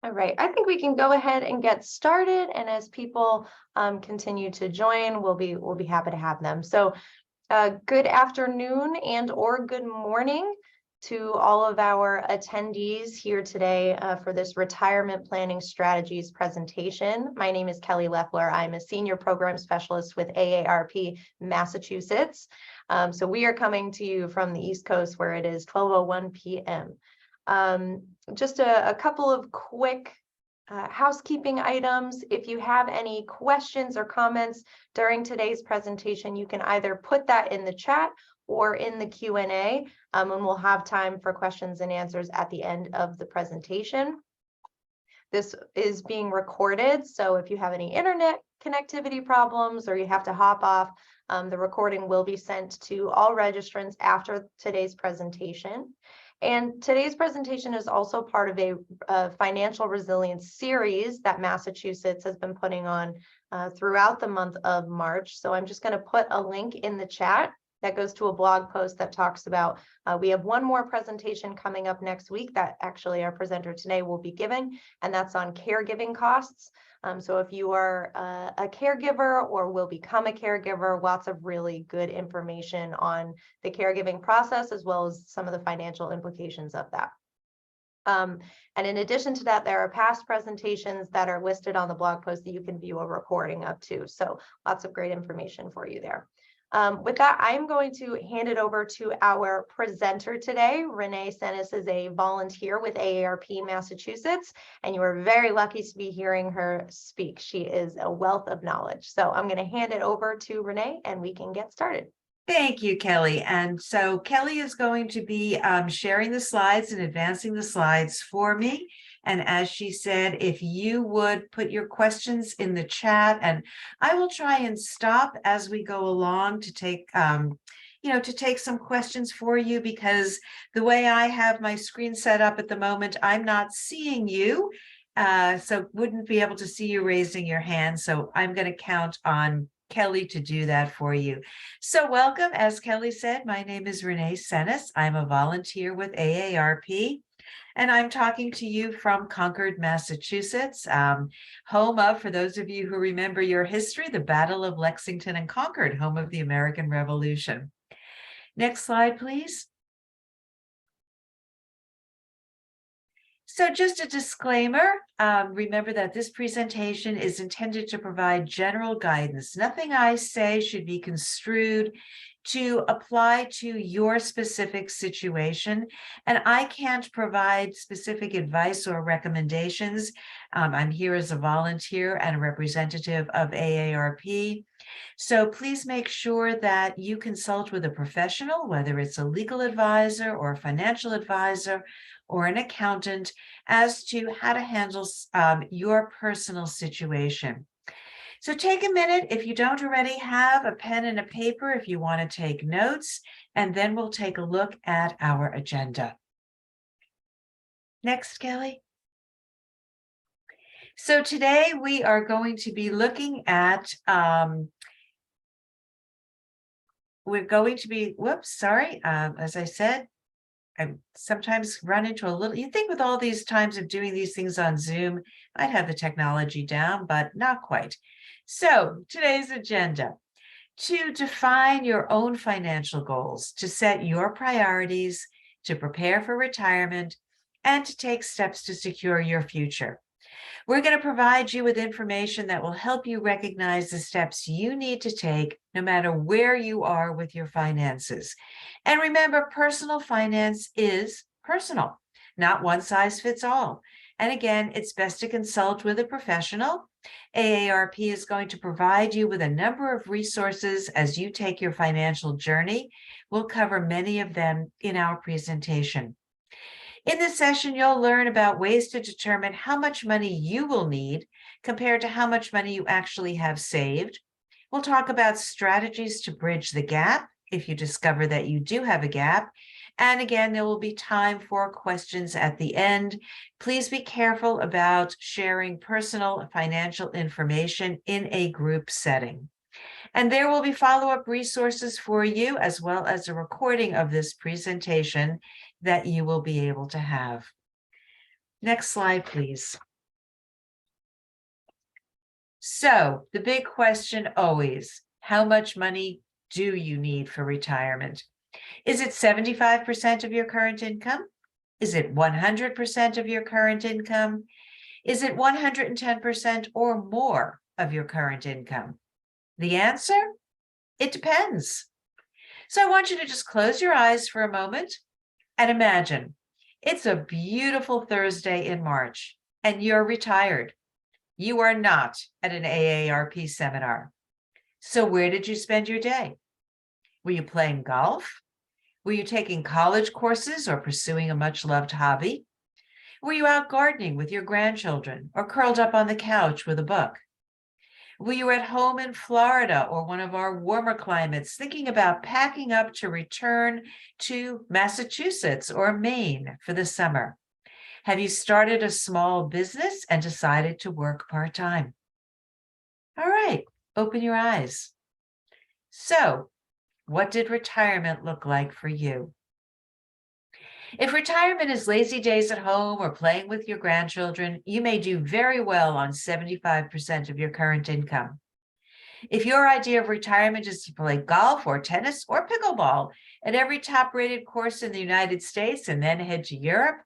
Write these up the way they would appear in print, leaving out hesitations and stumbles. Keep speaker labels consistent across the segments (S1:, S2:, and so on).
S1: All right, I think we can go ahead and get started. And as people continue to join, we'll be happy to have them. So good afternoon and or good morning to all of our attendees here today for this retirement planning strategies presentation. My name is Kelly Leffler. I'm a senior program specialist with AARP Massachusetts. So we are coming to you from the East Coast where it is 12:01 p.m. Just a couple of quick housekeeping items. If you have any questions or comments during today's presentation, you can either put that in the chat or in the Q&A, and we'll have time for questions and answers at the end of the presentation. This is being recorded, so if you have any internet connectivity problems or you have to hop off, the recording will be sent to all registrants after today's presentation. And today's presentation is also part of a financial resilience series that Massachusetts has been putting on throughout the month of March. So I'm just going to put a link in the chat that goes to a blog post that talks about, we have one more presentation coming up next week that actually our presenter today will be giving, and that's on caregiving costs. So if you are a caregiver or will become a caregiver, lots of really good information on the caregiving process, as well as some of the financial implications of that. And in addition to that, there are past presentations that are listed on the blog post that you can view a recording of too. So lots of great information for you there. With that, I'm going to hand it over to our presenter today. Renee Senes is a volunteer with AARP Massachusetts, and you are very lucky to be hearing her speak. She is a wealth of knowledge. So I'm going to hand it over to Renee, and we can get started.
S2: Thank you, Kelly. And so Kelly is going to be sharing the slides and advancing the slides for me. And as she said, if you would put your questions in the chat, and I will try and stop as we go along to take, to take some questions for you, because the way I have my screen set up at the moment, I'm not seeing you. So wouldn't be able to see you raising your hand. So I'm going to count on Kelly to do that for you. So welcome. As Kelly said, my name is Renee Senes. I'm a volunteer with AARP, and I'm talking to you from Concord, Massachusetts, home of, for those of you who remember your history, the Battle of Lexington and Concord, home of the American Revolution. Next slide, please. So just a disclaimer, remember that this presentation is intended to provide general guidance. Nothing I say should be construed to apply to your specific situation, and I can't provide specific advice or recommendations. I'm here as a volunteer and a representative of AARP. So please make sure that you consult with a professional, whether it's a legal advisor or a financial advisor or an accountant, as to how to handle your personal situation. So take a minute, if you don't already have a pen and a paper, if you want to take notes, and then we'll take a look at our agenda. Next, Kelly. So today we are going to be looking at, as I said, I sometimes run into a little, you think with all these times of doing these things on Zoom, I'd have the technology down, but not quite. So today's agenda: to define your own financial goals, to set your priorities, to prepare for retirement, and to take steps to secure your future. We're going to provide you with information that will help you recognize the steps you need to take no matter where you are with your finances. And remember, personal finance is personal, not one size fits all. And again, it's best to consult with a professional. AARP is going to provide you with a number of resources as you take your financial journey. We'll cover many of them in our presentation. In this session, you'll learn about ways to determine how much money you will need compared to how much money you actually have saved. We'll talk about strategies to bridge the gap if you discover that you do have a gap. And again, there will be time for questions at the end. Please be careful about sharing personal financial information in a group setting. And there will be follow-up resources for you, as well as a recording of this presentation that you will be able to have. Next slide, please. So the big question always, how much money do you need for retirement? Is it 75% of your current income? Is it 100% of your current income? Is it 110% or more of your current income? The answer? It depends. So I want you to just close your eyes for a moment and imagine it's a beautiful Thursday in March and you're retired. You are not at an AARP seminar. So where did you spend your day? Were you playing golf? Were you taking college courses or pursuing a much-loved hobby? Were you out gardening with your grandchildren or curled up on the couch with a book? Were you at home in Florida or one of our warmer climates thinking about packing up to return to Massachusetts or Maine for the summer? Have you started a small business and decided to work part-time? All right, open your eyes. So, what did retirement look like for you? If retirement is lazy days at home or playing with your grandchildren, you may do very well on 75% of your current income. If your idea of retirement is to play golf or tennis or pickleball at every top-rated course in the United States and then head to Europe,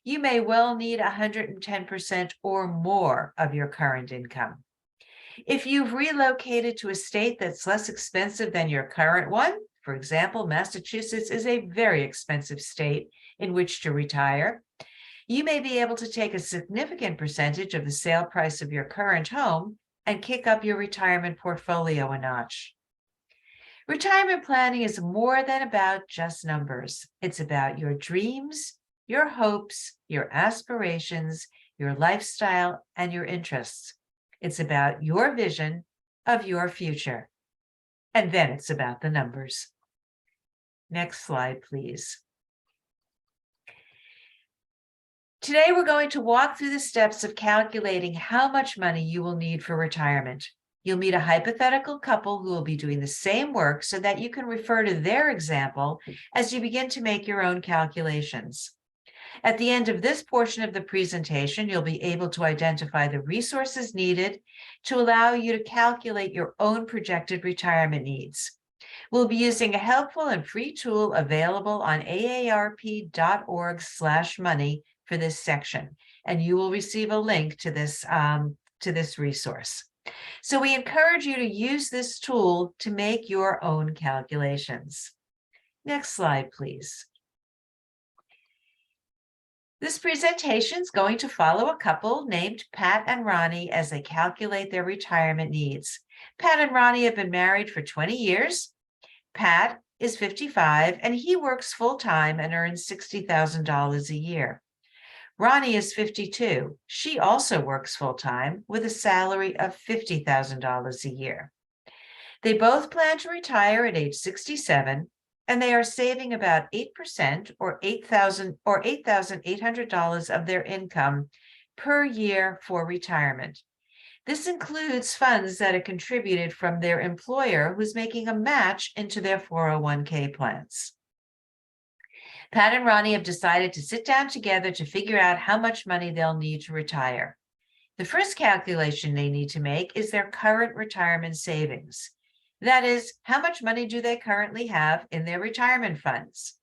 S2: you may well need 110% or more of your current income. If you've relocated to a state that's less expensive than your current one, for example, Massachusetts is a very expensive state in which to retire, you may be able to take a significant percentage of the sale price of your current home and kick up your retirement portfolio a notch. Retirement planning is more than about just numbers. It's about your dreams, your hopes, your aspirations, your lifestyle, and your interests. It's about your vision of your future. And then it's about the numbers. Next slide, please. Today, we're going to walk through the steps of calculating how much money you will need for retirement. You'll meet a hypothetical couple who will be doing the same work so that you can refer to their example as you begin to make your own calculations. At the end of this portion of the presentation, you'll be able to identify the resources needed to allow you to calculate your own projected retirement needs. We'll be using a helpful and free tool available on aarp.org/money for this section, and you will receive a link to this resource. So we encourage you to use this tool to make your own calculations. Next slide, please. This presentation is going to follow a couple named Pat and Ronnie as they calculate their retirement needs. Pat and Ronnie have been married for 20 years. Pat is 55 and he works full-time and earns $60,000 a year. Ronnie is 52. She also works full-time with a salary of $50,000 a year. They both plan to retire at age 67, and they are saving about 8% or $8,800 of their income per year for retirement. This includes funds that are contributed from their employer who's making a match into their 401k plans. Pat and Ronnie have decided to sit down together to figure out how much money they'll need to retire. The first calculation they need to make is their current retirement savings. That is, how much money do they currently have in their retirement funds?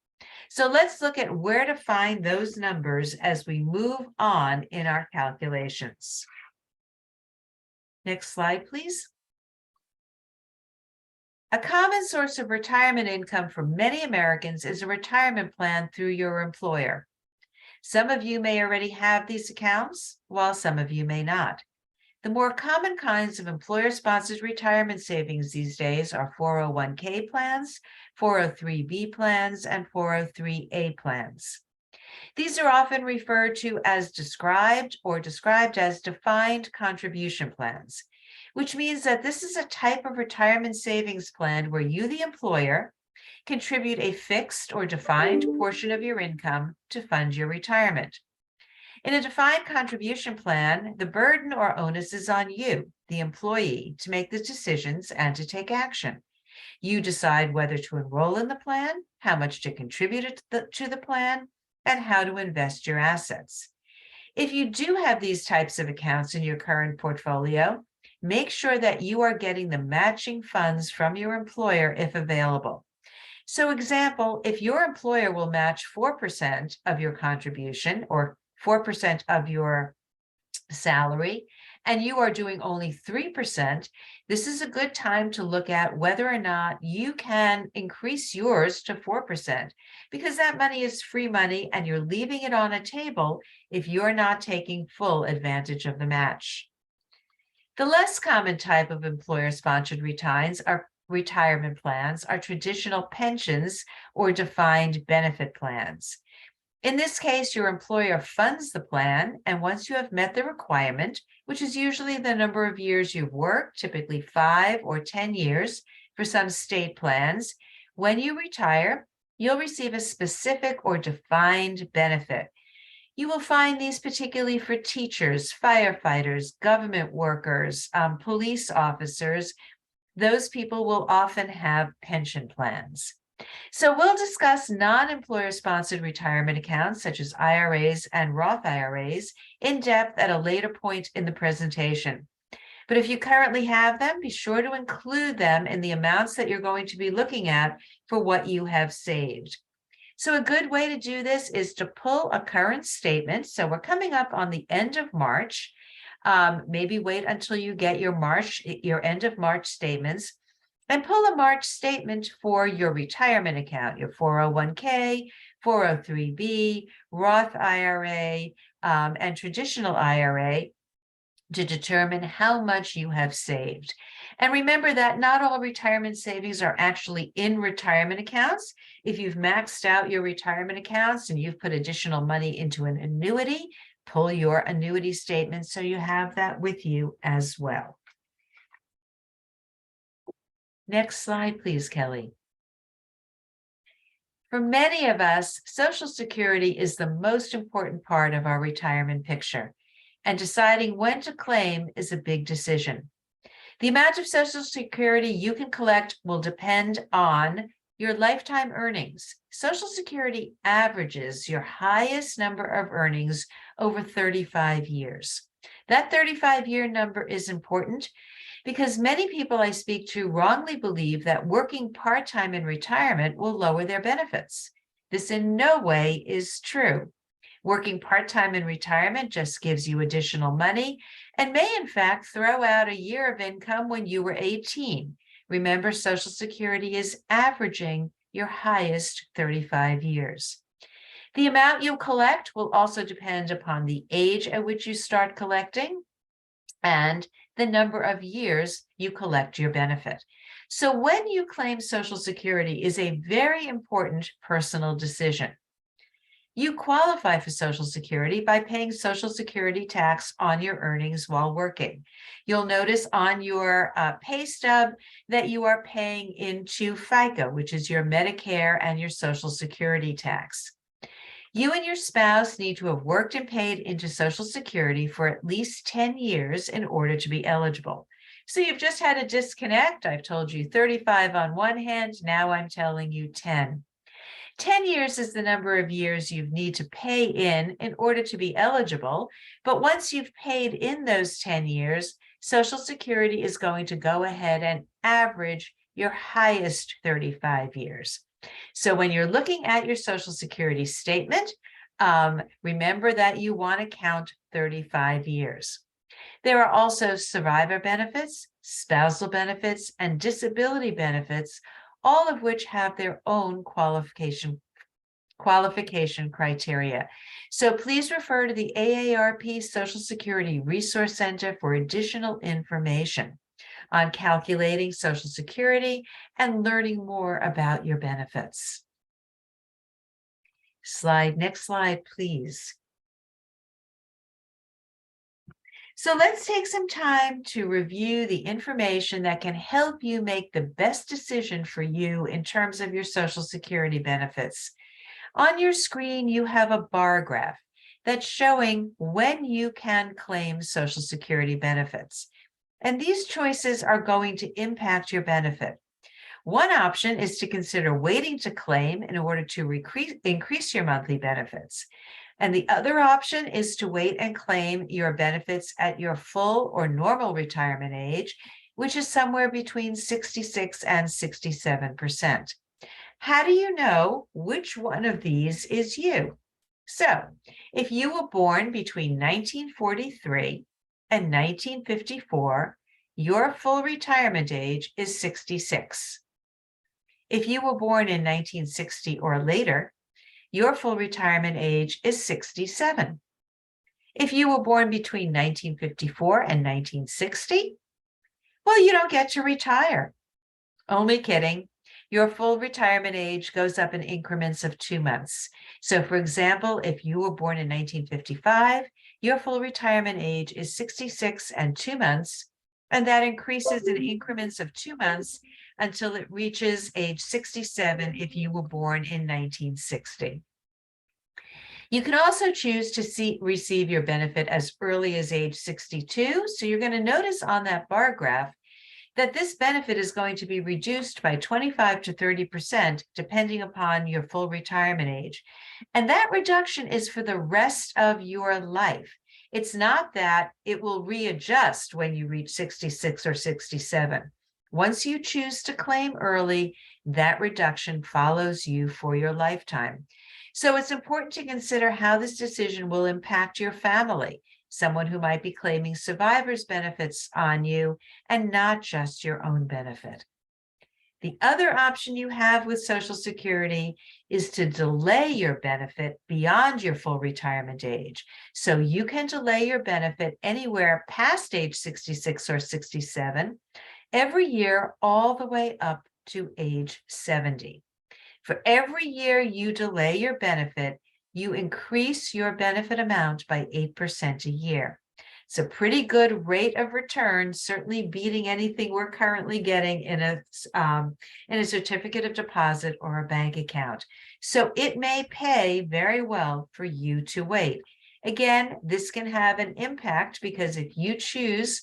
S2: So let's look at where to find those numbers as we move on in our calculations. Next slide, please. A common source of retirement income for many Americans is a retirement plan through your employer. Some of you may already have these accounts, while some of you may not. The more common kinds of employer-sponsored retirement savings these days are 401k plans, 403b plans, and 403a plans. These are often referred to as described or described as defined contribution plans, which means that this is a type of retirement savings plan where you, the employer, contribute a fixed or defined portion of your income to fund your retirement. In a defined contribution plan, the burden or onus is on you, the employee, to make the decisions and to take action. You decide whether to enroll in the plan, how much to contribute to the plan, and how to invest your assets. If you do have these types of accounts in your current portfolio, make sure that you are getting the matching funds from your employer if available. So example, if your employer will match 4% of your contribution or 4% of your salary, and you are doing only 3%, this is a good time to look at whether or not you can increase yours to 4%, because that money is free money and you're leaving it on a table if you're not taking full advantage of the match. The less common type of employer-sponsored retirement plans are traditional pensions or defined benefit plans. In this case, your employer funds the plan, and once you have met the requirement, which is usually the number of years you've worked, typically 5 or 10 years for some state plans, when you retire, you'll receive a specific or defined benefit. You will find these particularly for teachers, firefighters, government workers, police officers. Those people will often have pension plans. So we'll discuss non-employer sponsored retirement accounts such as IRAs and Roth IRAs in depth at a later point in the presentation. But if you currently have them, be sure to include them in the amounts that you're going to be looking at for what you have saved. So a good way to do this is to pull a current statement. So we're coming up on the end of March. Maybe wait until you get your end of March statements, and pull a March statement for your retirement account, your 401k, 403b, Roth IRA, and traditional IRA, to determine how much you have saved. And remember that not all retirement savings are actually in retirement accounts. If you've maxed out your retirement accounts and you've put additional money into an annuity, pull your annuity statement so you have that with you as well. Next slide, please, Kelly. For many of us, Social Security is the most important part of our retirement picture, and deciding when to claim is a big decision. The amount of Social Security you can collect will depend on your lifetime earnings. Social Security averages your highest number of earnings over 35 years. That 35-year number is important because many people I speak to wrongly believe that working part-time in retirement will lower their benefits. This in no way is true. Working part-time in retirement just gives you additional money and may in fact throw out a year of income when you were 18. Remember, Social Security is averaging your highest 35 years. The amount you collect will also depend upon the age at which you start collecting and the number of years you collect your benefit. So when you claim Social Security is a very important personal decision. You qualify for Social Security by paying Social Security tax on your earnings while working. You'll notice on your pay stub that you are paying into FICA, which is your Medicare and your Social Security tax. You and your spouse need to have worked and paid into Social Security for at least 10 years in order to be eligible. So you've just had a disconnect. I've told you 35 on one hand, now I'm telling you 10. 10 years is the number of years you need to pay in order to be eligible. But once you've paid in those 10 years, Social Security is going to go ahead and average your highest 35 years. So when you're looking at your Social Security statement, remember that you want to count 35 years. There are also survivor benefits, spousal benefits, and disability benefits, all of which have their own qualification criteria. So please refer to the AARP Social Security Resource Center for additional information on calculating Social Security and learning more about your benefits. Next slide, please. So let's take some time to review the information that can help you make the best decision for you in terms of your Social Security benefits. On your screen, you have a bar graph that's showing when you can claim Social Security benefits. And these choices are going to impact your benefit. One option is to consider waiting to claim in order to increase your monthly benefits. And the other option is to wait and claim your benefits at your full or normal retirement age, which is somewhere between 66 and 67%. How do you know which one of these is you? So, if you were born between 1943 and 1954, your full retirement age is 66. If you were born in 1960 or later, your full retirement age is 67. If you were born between 1954 and 1960, well, you don't get to retire. Only kidding. Your full retirement age goes up in increments of 2 months. So, for example, if you were born in 1955, your full retirement age is 66 and 2 months, and that increases in increments of 2 months until it reaches age 67 if you were born in 1960. You can also choose to receive your benefit as early as age 62. So you're going to notice on that bar graph that this benefit is going to be reduced by 25 to 30% depending upon your full retirement age. And that reduction is for the rest of your life. It's not that it will readjust when you reach 66 or 67. Once you choose to claim early, that reduction follows you for your lifetime. So it's important to consider how this decision will impact your family, someone who might be claiming survivor's benefits on you and not just your own benefit. The other option you have with Social Security is to delay your benefit beyond your full retirement age. So you can delay your benefit anywhere past age 66 or 67 every year all the way up to age 70. For every year you delay your benefit, you increase your benefit amount by 8% a year. It's a pretty good rate of return, certainly beating anything we're currently getting in a certificate of deposit or a bank account. So it may pay very well for you to wait. Again, this can have an impact because if you choose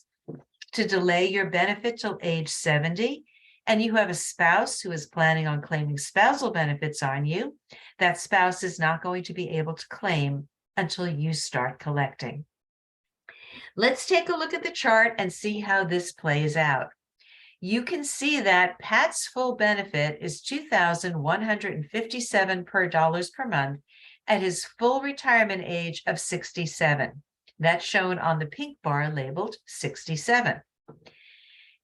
S2: to delay your benefit till age 70, and you have a spouse who is planning on claiming spousal benefits on you, that spouse is not going to be able to claim until you start collecting. Let's take a look at the chart and see how this plays out. You can see that Pat's full benefit is $2,157 per month at his full retirement age of 67. That's shown on the pink bar labeled 67.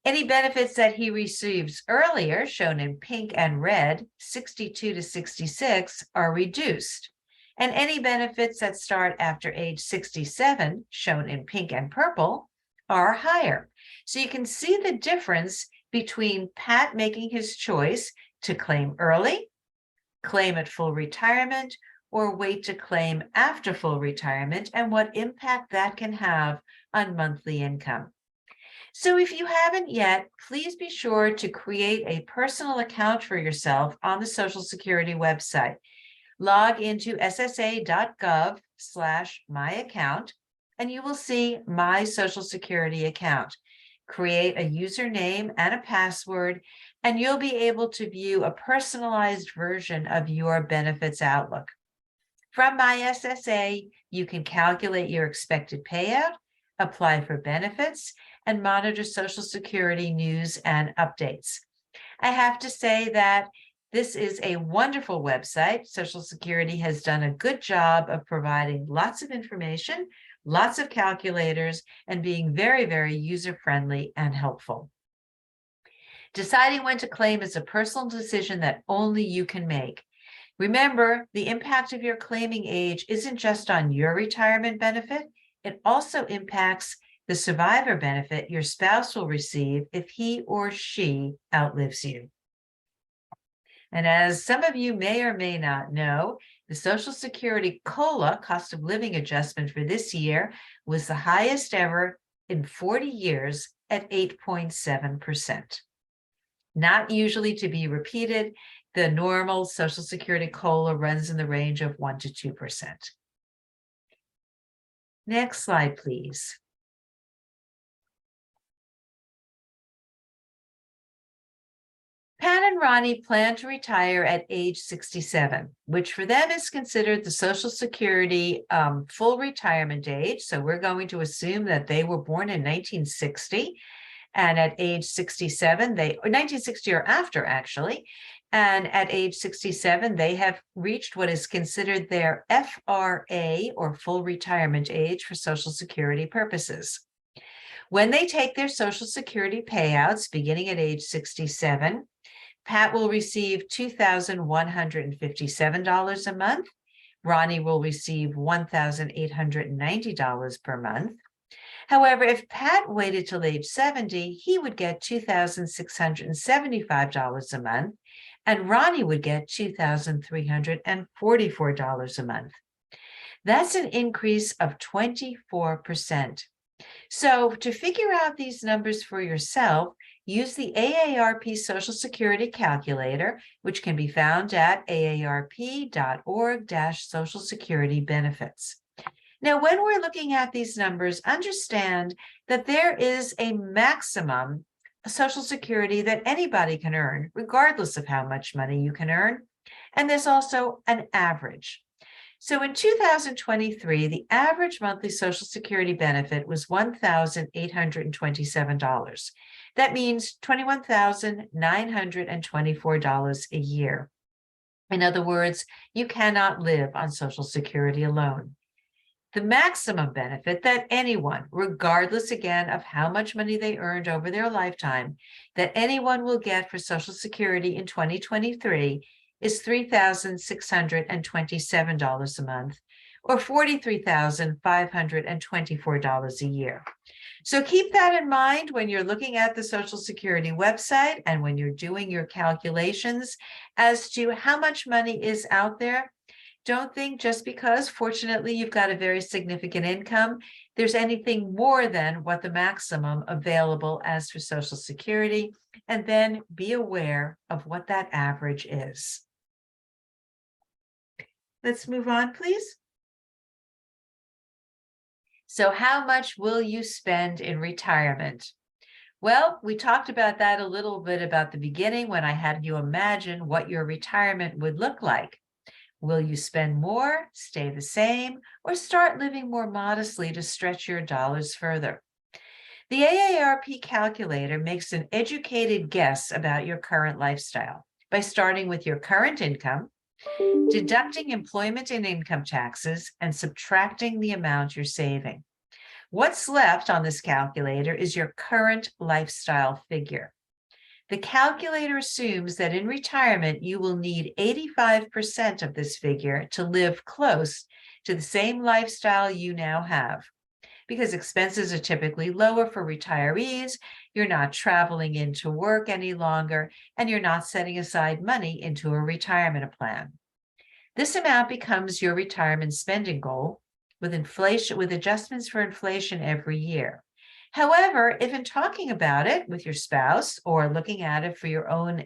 S2: Any benefits that he receives earlier, shown in pink and red, 62 to 66, are reduced. And any benefits that start after age 67, shown in pink and purple, are higher. So you can see the difference between Pat making his choice to claim early, claim at full retirement, or wait to claim after full retirement, and what impact that can have on monthly income. So if you haven't yet, please be sure to create a personal account for yourself on the Social Security website. Log into ssa.gov/myaccount, and you will see My Social Security Account. Create a username and a password, and you'll be able to view a personalized version of your benefits outlook. From My SSA, you can calculate your expected payout, apply for benefits, and monitor Social Security news and updates. I have to say that this is a wonderful website. Social Security has done a good job of providing lots of information, lots of calculators, and being very, very user-friendly and helpful. Deciding when to claim is a personal decision that only you can make. Remember, the impact of your claiming age isn't just on your retirement benefit, it also impacts the survivor benefit your spouse will receive if he or she outlives you. And as some of you may or may not know, the Social Security COLA, cost of living adjustment for this year, was the highest ever in 40 years at 8.7%. Not usually to be repeated, the normal Social Security COLA runs in the range of 1 to 2%. Next slide, please. Pat and Ronnie plan to retire at age 67, which for them is considered the Social Security full retirement age. So we're going to assume that they were born in 1960. And at age 67, or 1960 or after, actually. And at age 67, they have reached what is considered their FRA, or full retirement age, for Social Security purposes. When they take their Social Security payouts beginning at age 67, Pat will receive $2,157 a month. Ronnie will receive $1,890 per month. However, if Pat waited till age 70, he would get $2,675 a month, and Ronnie would get $2,344 a month. That's an increase of 24%. So to figure out these numbers for yourself, use the AARP Social Security calculator, which can be found at aarp.org/Social Security benefits. Now, when we're looking at these numbers, understand that there is a maximum Social Security that anybody can earn, regardless of how much money you can earn. And there's also an average. So in 2023, the average monthly Social Security benefit was $1,827. That means $21,924 a year. In other words, you cannot live on Social Security alone. The maximum benefit that anyone, regardless again of how much money they earned over their lifetime, that anyone will get for Social Security in 2023 is $3,627 a month, or $43,524 a year. So keep that in mind when you're looking at the Social Security website and when you're doing your calculations as to how much money is out there. Don't think just because, fortunately, you've got a very significant income, there's anything more than what the maximum available as for Social Security, and then be aware of what that average is. Let's move on, please. So how much will you spend in retirement? Well, we talked about that a little bit about the beginning when I had you imagine what your retirement would look like. Will you spend more, stay the same, or start living more modestly to stretch your dollars further? The AARP calculator makes an educated guess about your current lifestyle by starting with your current income, deducting employment and income taxes, and subtracting the amount you're saving. What's left on this calculator is your current lifestyle figure. The calculator assumes that in retirement, you will need 85% of this figure to live close to the same lifestyle you now have. Because expenses are typically lower for retirees, you're not traveling into work any longer, and you're not setting aside money into a retirement plan. This amount becomes your retirement spending goal with adjustments for inflation every year. However, if in talking about it with your spouse or looking at it for your own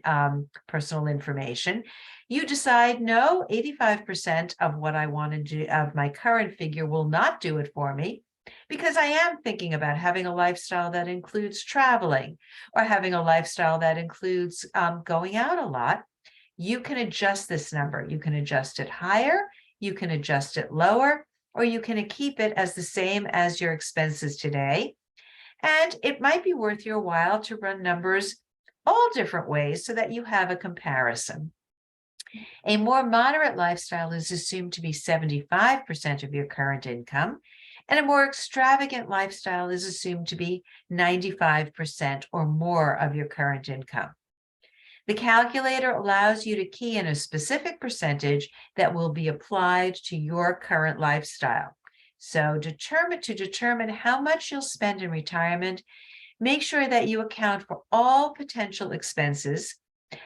S2: personal information, you decide, no, 85% of what I want to do of my current figure will not do it for me, because I am thinking about having a lifestyle that includes traveling or having a lifestyle that includes going out a lot, you can adjust this number. You can adjust it higher, you can adjust it lower, or you can keep it as the same as your expenses today. And it might be worth your while to run numbers all different ways so that you have a comparison. A more moderate lifestyle is assumed to be 75% of your current income, and a more extravagant lifestyle is assumed to be 95% or more of your current income. The calculator allows you to key in a specific percentage that will be applied to your current lifestyle. So to determine how much you'll spend in retirement, make sure that you account for all potential expenses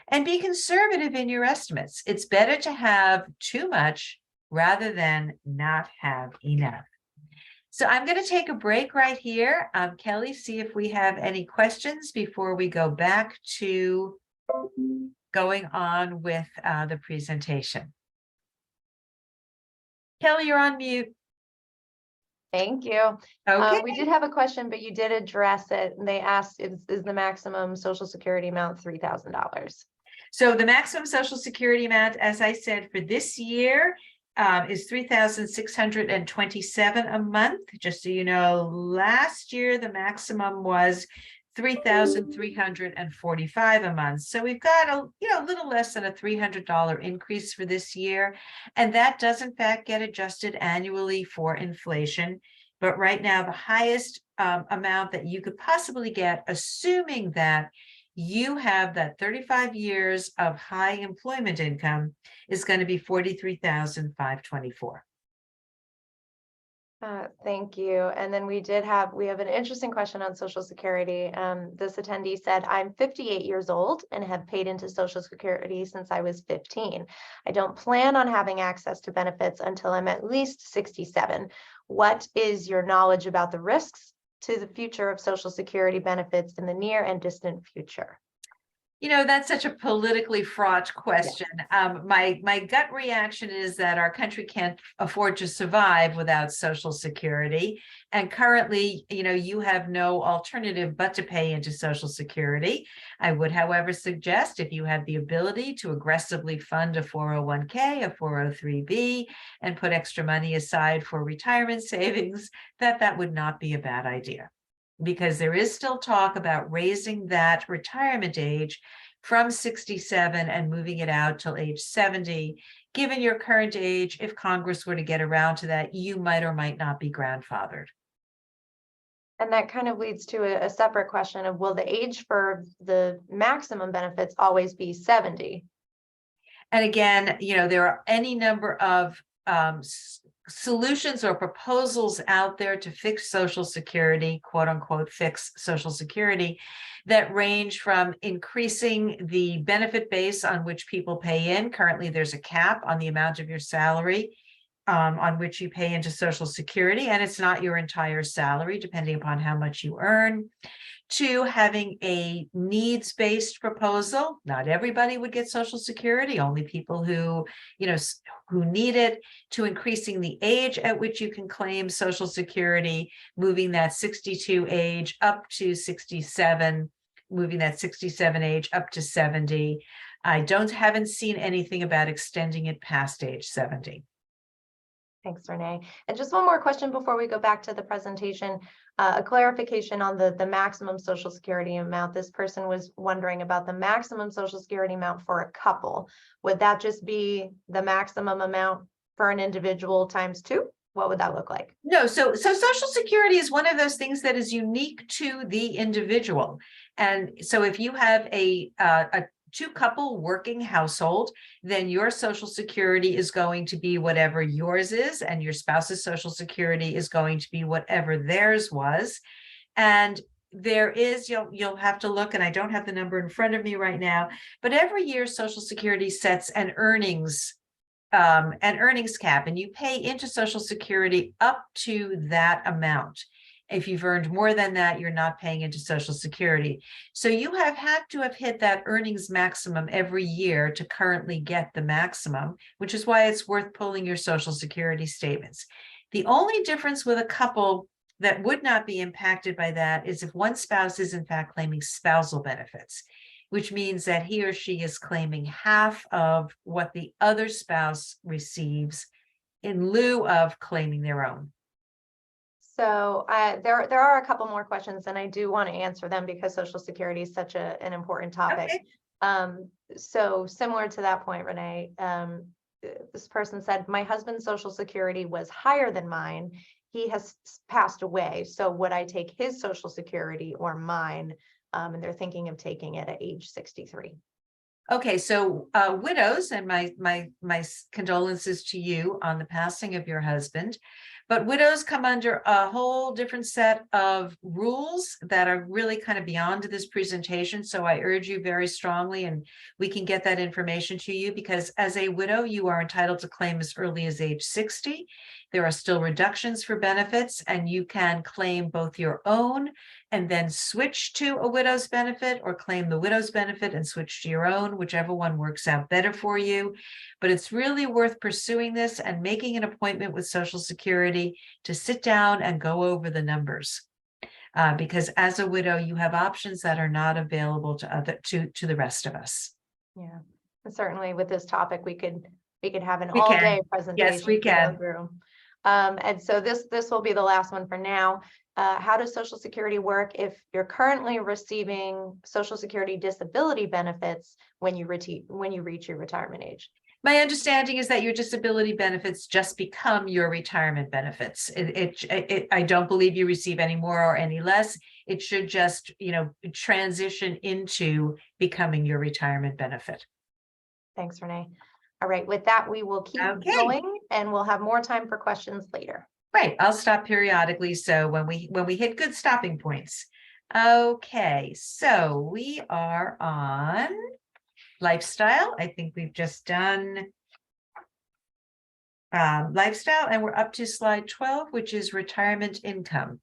S2: and be conservative in your estimates. It's better to have too much rather than not have enough. So I'm going to take a break right here. Kelly, see if we have any questions before we go back to going on with the presentation. Kelly, you're on mute.
S1: Thank you.
S2: Okay.
S1: We did have a question, but you did address it. And they asked, is the maximum Social Security amount $3,000?
S2: So the maximum Social Security amount, as I said, for this year is $3,627 a month. Just so you know, last year the maximum was $3,345 a month. So we've got a little less than a $300 increase for this year, and that does in fact get adjusted annually for inflation. But right now, the highest amount that you could possibly get, assuming that you have that 35 years of high employment income, is going to be $43,524.
S1: Thank you. And then we have an interesting question on Social Security. This attendee said, I'm 58 years old and have paid into Social Security since I was 15. I don't plan on having access to benefits until I'm at least 67. What is your knowledge about the risks to the future of Social Security benefits in the near and distant future?
S2: That's such a politically fraught question. My gut reaction is that our country can't afford to survive without Social Security. And currently, you have no alternative but to pay into Social Security. I would, however, suggest if you have the ability to aggressively fund a 401k, a 403b, and put extra money aside for retirement savings, that would not be a bad idea. Because there is still talk about raising that retirement age from 67 and moving it out till age 70. Given your current age, if Congress were to get around to that, you might or might not be grandfathered.
S1: And that kind of leads to a separate question of, will the age for the maximum benefits always be 70?
S2: And again, there are any number of solutions or proposals out there to fix Social Security, quote unquote, fix Social Security, that range from increasing the benefit base on which people pay in. Currently, there's a cap on the amount of your salary on which you pay into Social Security, and it's not your entire salary, depending upon how much you earn. To having a needs-based proposal. Not everybody would get Social Security, only people who need it. To increasing the age at which you can claim Social Security, moving that 62 age up to 67, moving that 67 age up to 70. I haven't seen anything about extending it past age 70.
S1: Thanks, Renee. And just one more question before we go back to the presentation, a clarification on the maximum Social Security amount. This person was wondering about the maximum Social Security amount for a couple. Would that just be the maximum amount for an individual times 2? What would that look like?
S2: No, so Social Security is one of those things that is unique to the individual. And so if you have a two-couple working household, then your Social Security is going to be whatever yours is, and your spouse's Social Security is going to be whatever theirs was. And there is, you'll have to look, and I don't have the number in front of me right now, but every year Social Security sets an earnings cap, and you pay into Social Security up to that amount. If you've earned more than that, you're not paying into Social Security. So you have had to have hit that earnings maximum every year to currently get the maximum, which is why it's worth pulling your Social Security statements. The only difference with a couple that would not be impacted by that is if one spouse is in fact claiming spousal benefits, which means that he or she is claiming half of what the other spouse receives in lieu of claiming their own.
S1: So there are a couple more questions, and I do want to answer them because Social Security is such an important topic. Okay. So similar to that point, Renee, this person said, my husband's Social Security was higher than mine. He has passed away. So would I take his Social Security or mine? And they're thinking of taking it at age 63.
S2: Okay, so widows, and my condolences to you on the passing of your husband. But widows come under a whole different set of rules that are really kind of beyond this presentation. So I urge you very strongly, and we can get that information to you, because as a widow, you are entitled to claim as early as age 60. There are still reductions for benefits, and you can claim both your own and then switch to a widow's benefit, or claim the widow's benefit and switch to your own, whichever one works out better for you. But it's really worth pursuing this and making an appointment with Social Security to sit down and go over the numbers. Because as a widow, you have options that are not available to the rest of us.
S1: Yeah, and certainly with this topic, we could have an
S2: We can.
S1: all-day
S2: Yes, we
S1: presentation to
S2: can.
S1: go through. And so this will be the last one for now. How does Social Security work if you're currently receiving Social Security disability benefits when you reach your retirement age?
S2: My understanding is that your disability benefits just become your retirement benefits. I don't believe you receive any more or any less. It should just, transition into becoming your retirement benefit.
S1: Thanks, Renee. All right, with that, we will keep going and we'll have more time for questions later.
S2: Right, I'll stop periodically. So when we hit good stopping points. Okay, so we are on lifestyle. I think we've just done lifestyle, and we're up to slide 12, which is retirement income.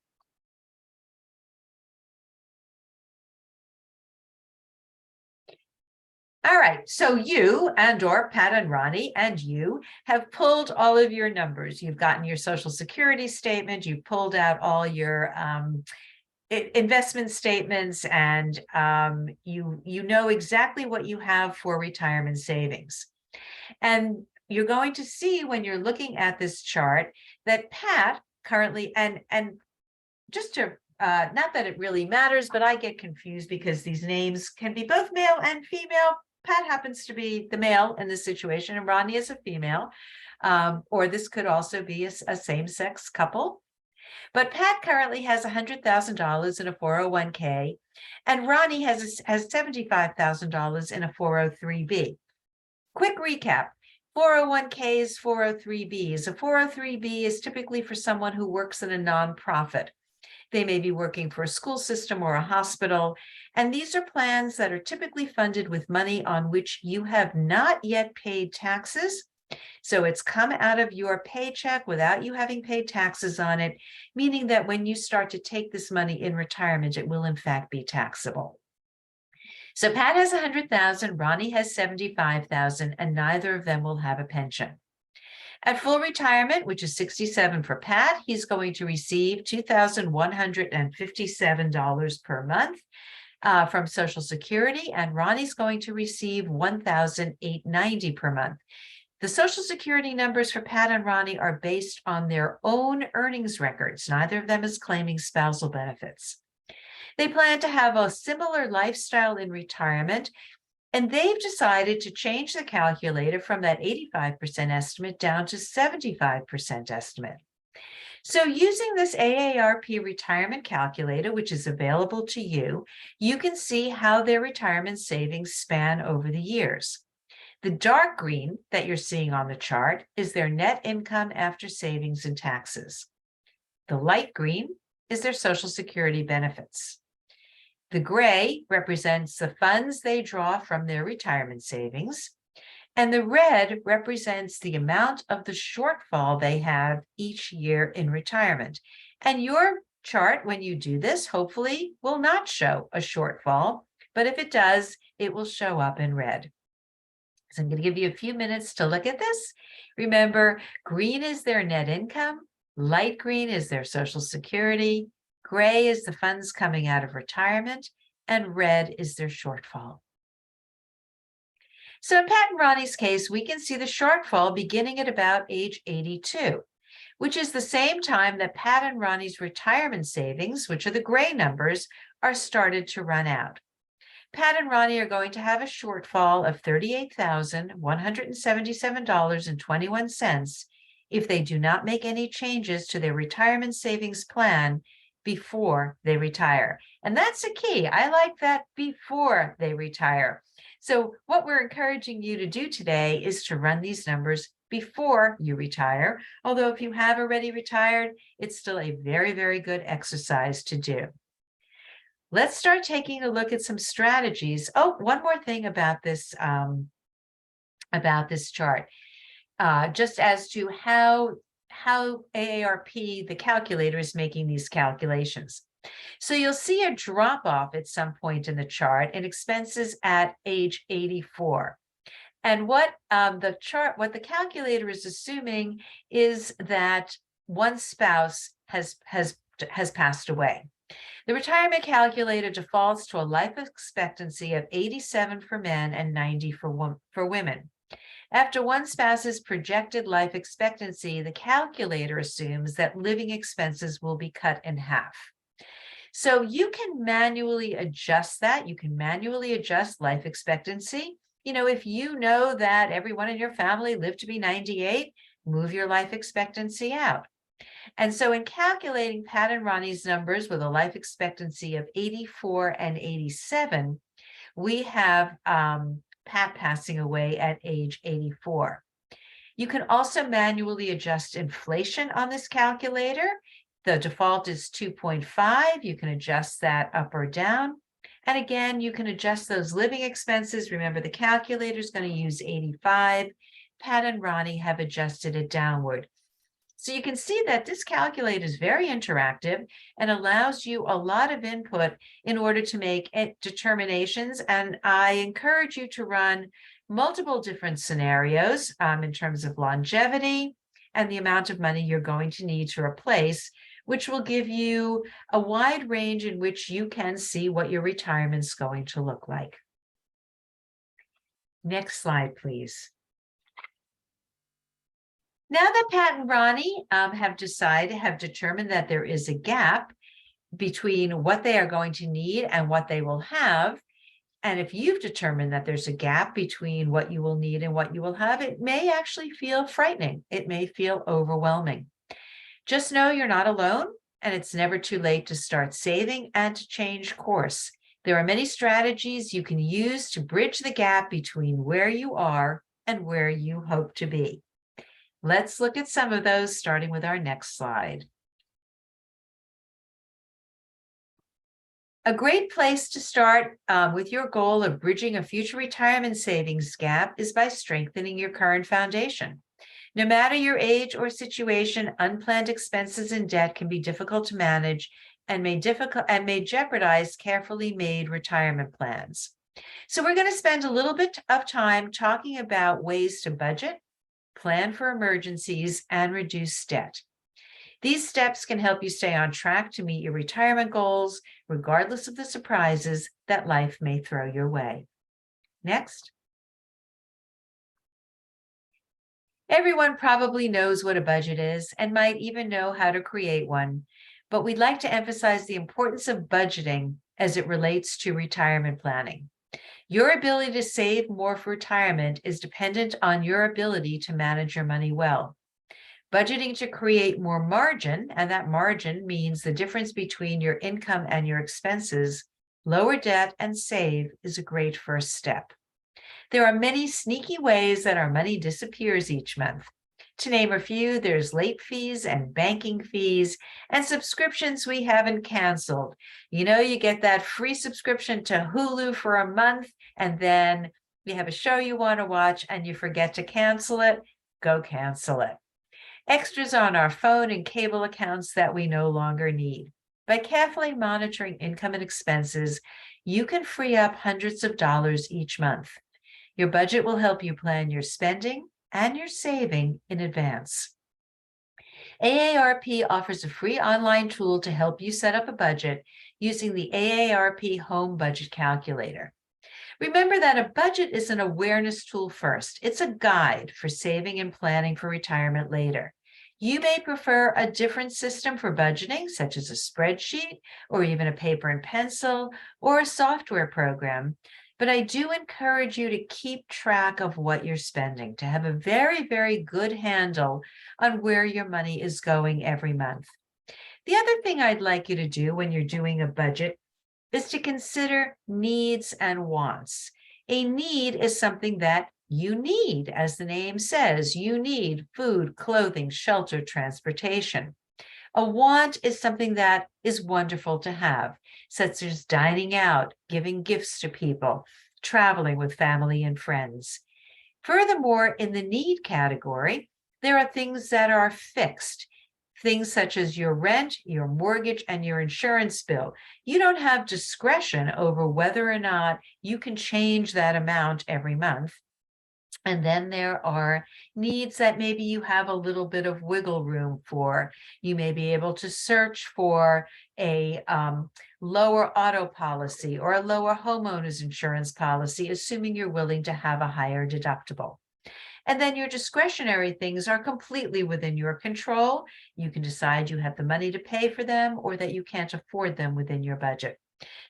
S2: All right, so you or Pat and Ronnie and you have pulled all of your numbers. You've gotten your Social Security statement, you've pulled out all your investment statements, and you know exactly what you have for retirement savings. And you're going to see when you're looking at this chart that Pat currently, and just to not that it really matters, but I get confused because these names can be both male and female. Pat happens to be the male in this situation, and Ronnie is a female. Or this could also be a same-sex couple. But Pat currently has $100,000 in a 401k, and Ronnie has $75,000 in a 403b. Quick recap. 401ks, 403bs. A 403b is typically for someone who works in a nonprofit. They may be working for a school system or a hospital. And these are plans that are typically funded with money on which you have not yet paid taxes. So it's come out of your paycheck without you having paid taxes on it, meaning that when you start to take this money in retirement, it will in fact be taxable. So Pat has 100,000, Ronnie has 75,000, and neither of them will have a pension. At full retirement, which is 67 for Pat, he's going to receive $2,157 per month from Social Security, and Ronnie's going to receive $1,890 per month. The Social Security numbers for Pat and Ronnie are based on their own earnings records. Neither of them is claiming spousal benefits. They plan to have a similar lifestyle in retirement, and they've decided to change the calculator from that 85% estimate down to 75% estimate. So using this AARP retirement calculator, which is available to you, you can see how their retirement savings span over the years. The dark green that you're seeing on the chart is their net income after savings and taxes. The light green is their Social Security benefits. The gray represents the funds they draw from their retirement savings, and the red represents the amount of the shortfall they have each year in retirement. And your chart, when you do this, hopefully will not show a shortfall, but if it does, it will show up in red. So I'm going to give you a few minutes to look at this. Remember, green is their net income, light green is their Social Security, gray is the funds coming out of retirement, and red is their shortfall. So in Pat and Ronnie's case, we can see the shortfall beginning at about age 82, which is the same time that Pat and Ronnie's retirement savings, which are the gray numbers, are started to run out. Pat and Ronnie are going to have a shortfall of $38,177.21 if they do not make any changes to their retirement savings plan before they retire. And that's a key. I like that, before they retire. So what we're encouraging you to do today is to run these numbers before you retire. Although if you have already retired, it's still a very, very good exercise to do. Let's start taking a look at some strategies. Oh, one more thing about this chart, just as to how AARP, the calculator, is making these calculations. So you'll see a drop off at some point in the chart in expenses at age 84. And what the calculator is assuming is that one spouse has passed away. The retirement calculator defaults to a life expectancy of 87 for men and 90 for women. After one spouse's projected life expectancy, the calculator assumes that living expenses will be cut in half. So you can manually adjust that. You can manually adjust life expectancy. If you know that everyone in your family lived to be 98, move your life expectancy out. And so in calculating Pat and Ronnie's numbers with a life expectancy of 84 and 87, we have Pat passing away at age 84. You can also manually adjust inflation on this calculator. The default is 2.5. You can adjust that up or down. And again, you can adjust those living expenses. Remember, the calculator is going to use 85. Pat and Ronnie have adjusted it downward. So you can see that this calculator is very interactive and allows you a lot of input in order to make determinations. And I encourage you to run multiple different scenarios in terms of longevity and the amount of money you're going to need to replace, which will give you a wide range in which you can see what your retirement is going to look like. Next slide, please. Now that Pat and Ronnie have determined that there is a gap between what they are going to need and what they will have, and if you've determined that there's a gap between what you will need and what you will have, it may actually feel frightening. It may feel overwhelming. Just know you're not alone, and it's never too late to start saving and to change course. There are many strategies you can use to bridge the gap between where you are and where you hope to be. Let's look at some of those, starting with our next slide. A great place to start with your goal of bridging a future retirement savings gap is by strengthening your current foundation. No matter your age or situation, unplanned expenses and debt can be difficult to manage and may jeopardize carefully made retirement plans. So we're going to spend a little bit of time talking about ways to budget, plan for emergencies, and reduce debt. These steps can help you stay on track to meet your retirement goals, regardless of the surprises that life may throw your way. Next. Everyone probably knows what a budget is and might even know how to create one, but we'd like to emphasize the importance of budgeting as it relates to retirement planning. Your ability to save more for retirement is dependent on your ability to manage your money well. Budgeting to create more margin, and that margin means the difference between your income and your expenses, lower debt, and save is a great first step. There are many sneaky ways that our money disappears each month. To name a few, there's late fees and banking fees and subscriptions we haven't canceled. You get that free subscription to Hulu for a month, and then you have a show you want to watch and you forget to cancel it. Go cancel it. Extras on our phone and cable accounts that we no longer need. By carefully monitoring income and expenses, you can free up hundreds of dollars each month. Your budget will help you plan your spending and your saving in advance. AARP offers a free online tool to help you set up a budget using the AARP Home Budget Calculator. Remember that a budget is an awareness tool first. It's a guide for saving and planning for retirement later. You may prefer a different system for budgeting, such as a spreadsheet, or even a paper and pencil, or a software program. But I do encourage you to keep track of what you're spending, to have a very, very good handle on where your money is going every month. The other thing I'd like you to do when you're doing a budget is to consider needs and wants. A need is something that you need, as the name says. You need food, clothing, shelter, transportation. A want is something that is wonderful to have, such as dining out, giving gifts to people, traveling with family and friends. Furthermore, in the need category, there are things that are fixed, things such as your rent, your mortgage, and your insurance bill. You don't have discretion over whether or not you can change that amount every month. And then there are needs that maybe you have a little bit of wiggle room for. You may be able to search for a lower auto policy or a lower homeowners insurance policy, assuming you're willing to have a higher deductible. And then your discretionary things are completely within your control. You can decide you have the money to pay for them or that you can't afford them within your budget.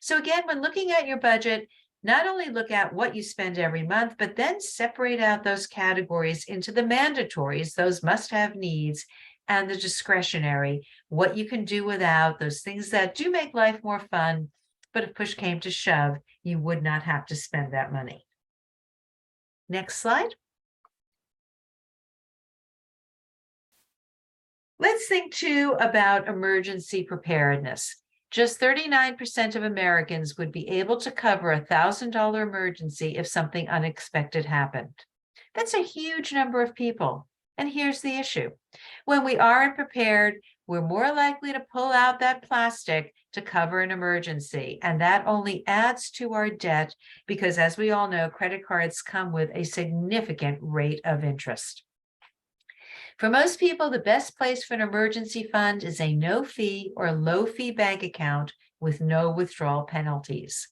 S2: So again, when looking at your budget, not only look at what you spend every month, but then separate out those categories into the mandatories, those must-have needs, and the discretionary, what you can do without, those things that do make life more fun, but if push came to shove, you would not have to spend that money. Next slide. Let's think too about emergency preparedness. Just 39% of Americans would be able to cover a $1,000 emergency if something unexpected happened. That's a huge number of people. And here's the issue. When we aren't prepared, we're more likely to pull out that plastic to cover an emergency. And that only adds to our debt because, as we all know, credit cards come with a significant rate of interest. For most people, the best place for an emergency fund is a no-fee or low-fee bank account with no withdrawal penalties.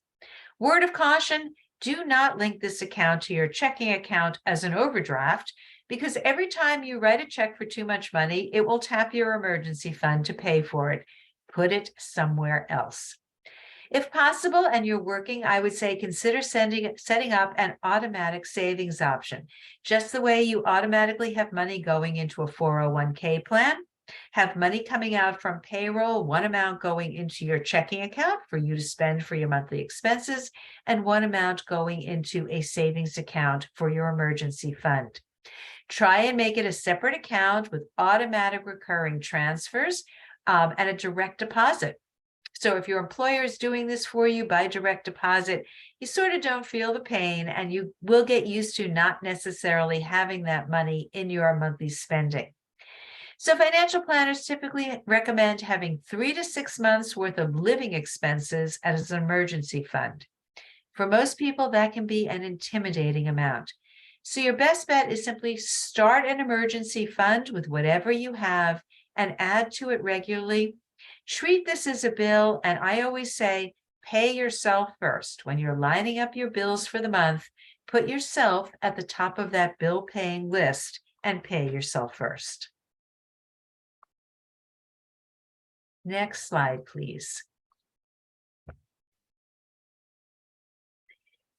S2: Word of caution, do not link this account to your checking account as an overdraft because every time you write a check for too much money, it will tap your emergency fund to pay for it. Put it somewhere else. If possible and you're working, I would say consider setting up an automatic savings option. Just the way you automatically have money going into a 401k plan, have money coming out from payroll, one amount going into your checking account for you to spend for your monthly expenses, and one amount going into a savings account for your emergency fund. Try and make it a separate account with automatic recurring transfers and a direct deposit. So if your employer is doing this for you by direct deposit, you sort of don't feel the pain and you will get used to not necessarily having that money in your monthly spending. So financial planners typically recommend having 3 to 6 months worth of living expenses as an emergency fund. For most people, that can be an intimidating amount. So your best bet is simply start an emergency fund with whatever you have and add to it regularly. Treat this as a bill, and I always say, pay yourself first. When you're lining up your bills for the month, put yourself at the top of that bill-paying list and pay yourself first. Next slide, please.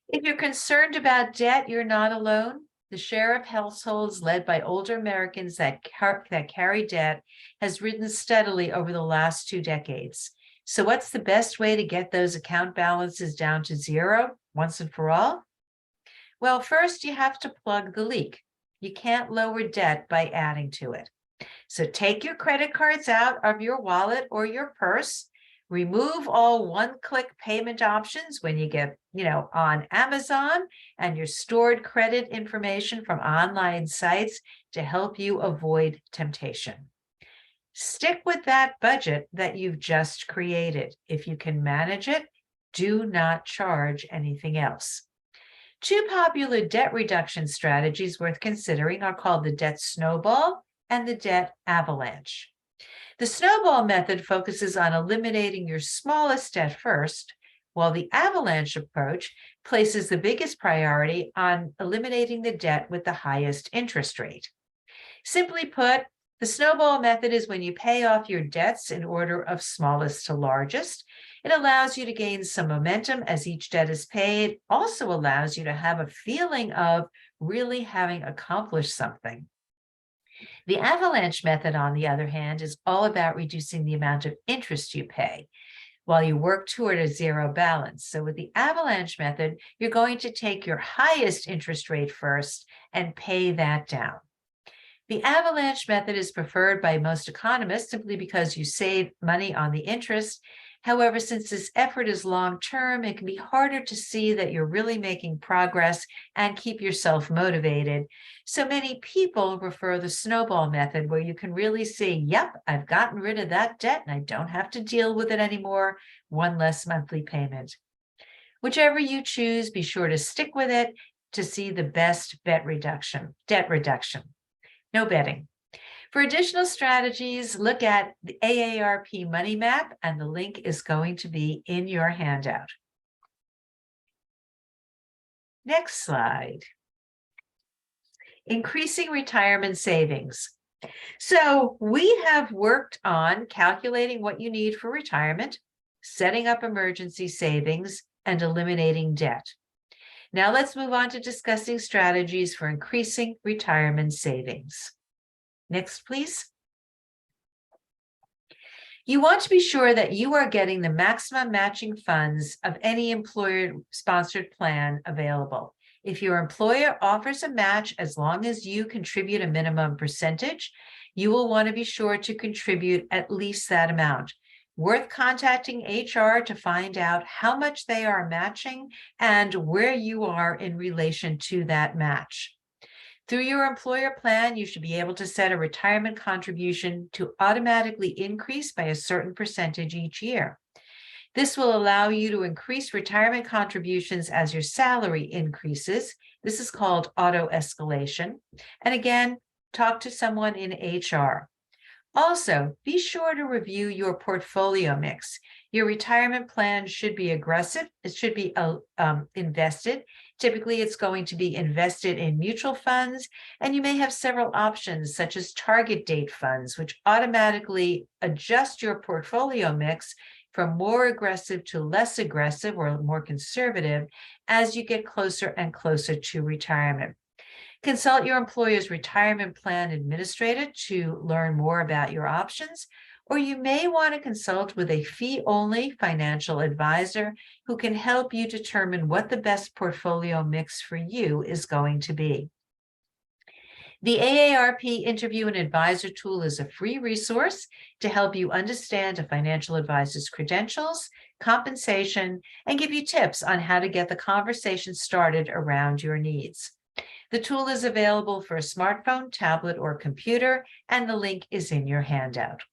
S2: If you're concerned about debt, you're not alone. The share of households led by older Americans that carry debt has risen steadily over the last 2 decades. So what's the best way to get those account balances down to zero once and for all? Well, first you have to plug the leak. You can't lower debt by adding to it. So take your credit cards out of your wallet or your purse. Remove all one-click payment options when you get, on Amazon and your stored credit information from online sites to help you avoid temptation. Stick with that budget that you've just created. If you can manage it, do not charge anything else. 2 popular debt reduction strategies worth considering are called the debt snowball and the debt avalanche. The snowball method focuses on eliminating your smallest debt first, while the avalanche approach places the biggest priority on eliminating the debt with the highest interest rate. Simply put, the snowball method is when you pay off your debts in order of smallest to largest. It allows you to gain some momentum as each debt is paid, also allows you to have a feeling of really having accomplished something. The avalanche method, on the other hand, is all about reducing the amount of interest you pay while you work toward a zero balance. So with the avalanche method, you're going to take your highest interest rate first and pay that down. The avalanche method is preferred by most economists simply because you save money on the interest. However, since this effort is long-term, it can be harder to see that you're really making progress and keep yourself motivated. So many people prefer the snowball method where you can really see, yep, I've gotten rid of that debt and I don't have to deal with it anymore. One less monthly payment. Whichever you choose, be sure to stick with it to see the best debt reduction. No betting. For additional strategies, look at the AARP Money Map, and the link is going to be in your handout. Next slide. Increasing retirement savings. So we have worked on calculating what you need for retirement, setting up emergency savings, and eliminating debt. Now let's move on to discussing strategies for increasing retirement savings. Next, please. You want to be sure that you are getting the maximum matching funds of any employer-sponsored plan available. If your employer offers a match, as long as you contribute a minimum percentage, you will want to be sure to contribute at least that amount. Worth contacting HR to find out how much they are matching and where you are in relation to that match. Through your employer plan, you should be able to set a retirement contribution to automatically increase by a certain percentage each year. This will allow you to increase retirement contributions as your salary increases. This is called auto escalation. And again, talk to someone in HR. Also, be sure to review your portfolio mix. Your retirement plan should be aggressive. It should be invested. Typically, it's going to be invested in mutual funds, and you may have several options such as target date funds, which automatically adjust your portfolio mix from more aggressive to less aggressive or more conservative as you get closer and closer to retirement. Consult your employer's retirement plan administrator to learn more about your options, or you may want to consult with a fee-only financial advisor who can help you determine what the best portfolio mix for you is going to be. The AARP Interview and Advisor tool is a free resource to help you understand a financial advisor's credentials, compensation, and give you tips on how to get the conversation started around your needs. The tool is available for a smartphone, tablet, or computer, and the link is in your handout.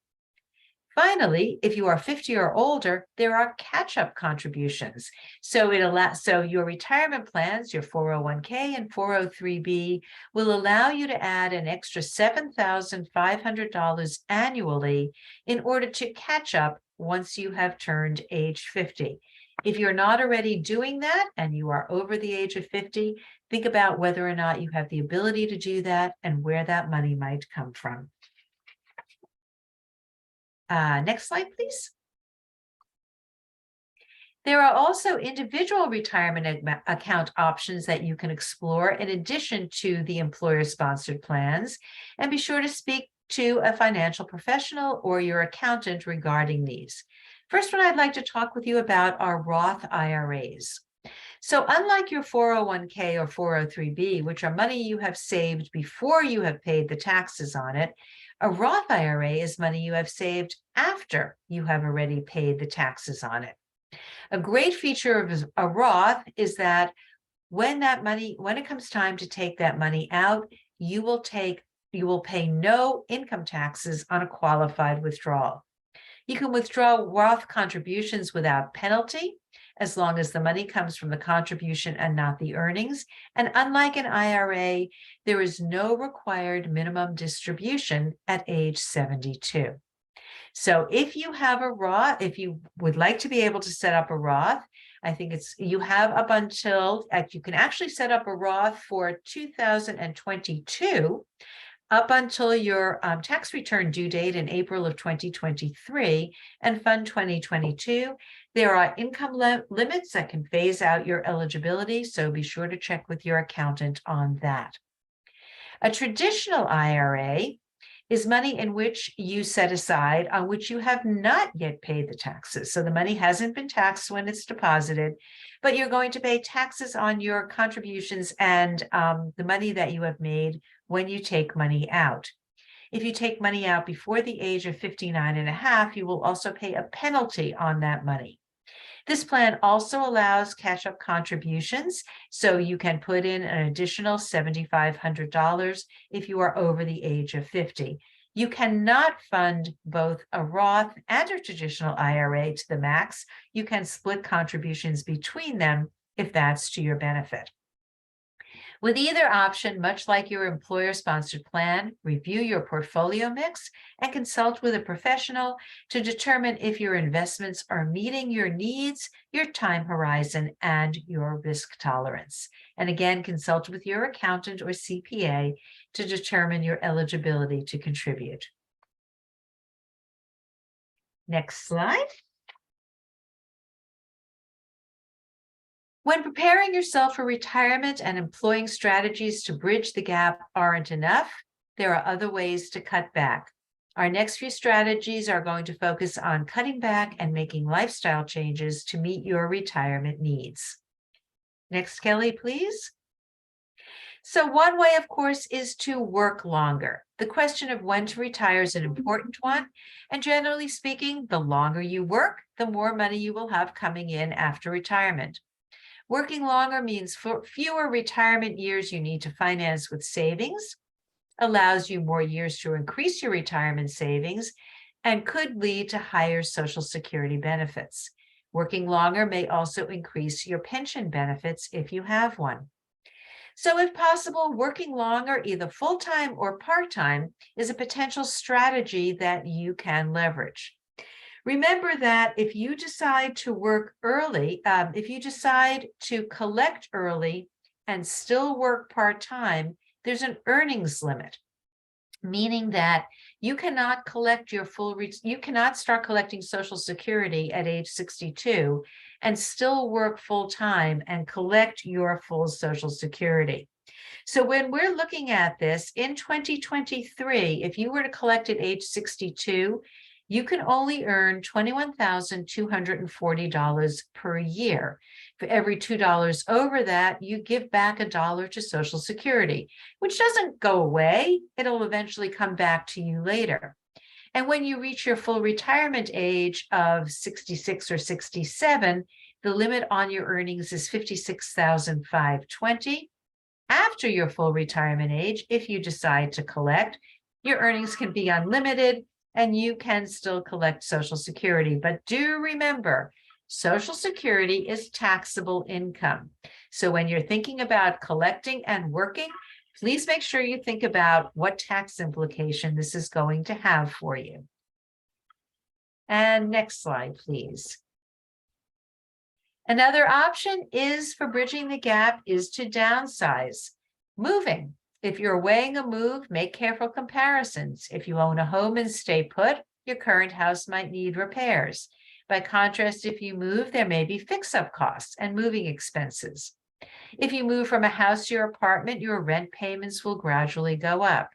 S2: Finally, if you are 50 or older, there are catch-up contributions. So your retirement plans, your 401k and 403b, will allow you to add an extra $7,500 annually in order to catch up once you have turned age 50. If you're not already doing that and you are over the age of 50, think about whether or not you have the ability to do that and where that money might come from. Next slide, please. There are also individual retirement account options that you can explore in addition to the employer-sponsored plans, and be sure to speak to a financial professional or your accountant regarding these. First one I'd like to talk with you about are Roth IRAs. So unlike your 401k or 403b, which are money you have saved before you have paid the taxes on it, a Roth IRA is money you have saved after you have already paid the taxes on it. A great feature of a Roth is that when it comes time to take that money out, you will pay no income taxes on a qualified withdrawal. You can withdraw Roth contributions without penalty, as long as the money comes from the contribution and not the earnings. And unlike an IRA, there is no required minimum distribution at age 72. So if you have a Roth, if you would like to be able to set up a Roth, I think you have up until, you can actually set up a Roth for 2022, up until your tax return due date in April of 2023 and fund 2022. There are income limits that can phase out your eligibility, so be sure to check with your accountant on that. A traditional IRA is money in which you set aside on which you have not yet paid the taxes. So the money hasn't been taxed when it's deposited, but you're going to pay taxes on your contributions and the money that you have made when you take money out. If you take money out before the age of 59 and a half, you will also pay a penalty on that money. This plan also allows catch-up contributions, so you can put in an additional $7,500 if you are over the age of 50. You cannot fund both a Roth and a traditional IRA to the max. You can split contributions between them if that's to your benefit. With either option, much like your employer-sponsored plan, review your portfolio mix and consult with a professional to determine if your investments are meeting your needs, your time horizon, and your risk tolerance. And again, consult with your accountant or CPA to determine your eligibility to contribute. Next slide. When preparing yourself for retirement and employing strategies to bridge the gap aren't enough, there are other ways to cut back. Our next few strategies are going to focus on cutting back and making lifestyle changes to meet your retirement needs. Next, Kelly, please. So one way, of course, is to work longer. The question of when to retire is an important one. And generally speaking, the longer you work, the more money you will have coming in after retirement. Working longer means fewer retirement years you need to finance with savings, allows you more years to increase your retirement savings, and could lead to higher Social Security benefits. Working longer may also increase your pension benefits if you have one. So if possible, working longer, either full-time or part-time, is a potential strategy that you can leverage. Remember that if you decide to work early, if you decide to collect early and still work part-time, there's an earnings limit, meaning that you cannot collect your you cannot start collecting Social Security at age 62 and still work full-time and collect your full Social Security. So when we're looking at this in 2023, if you were to collect at age 62, you can only earn $21,240 per year. For every $2 over that, you give back $1 to Social Security, which doesn't go away. It'll eventually come back to you later. And when you reach your full retirement age of 66 or 67, the limit on your earnings is $56,520. After your full retirement age, if you decide to collect, your earnings can be unlimited and you can still collect Social Security. But do remember, Social Security is taxable income. So when you're thinking about collecting and working, please make sure you think about what tax implication this is going to have for you. And next slide, please. Another option is for bridging the gap is to downsize. Moving. If you're weighing a move, make careful comparisons. If you own a home and stay put, your current house might need repairs. By contrast, if you move, there may be fix-up costs and moving expenses. If you move from a house to your apartment, your rent payments will gradually go up.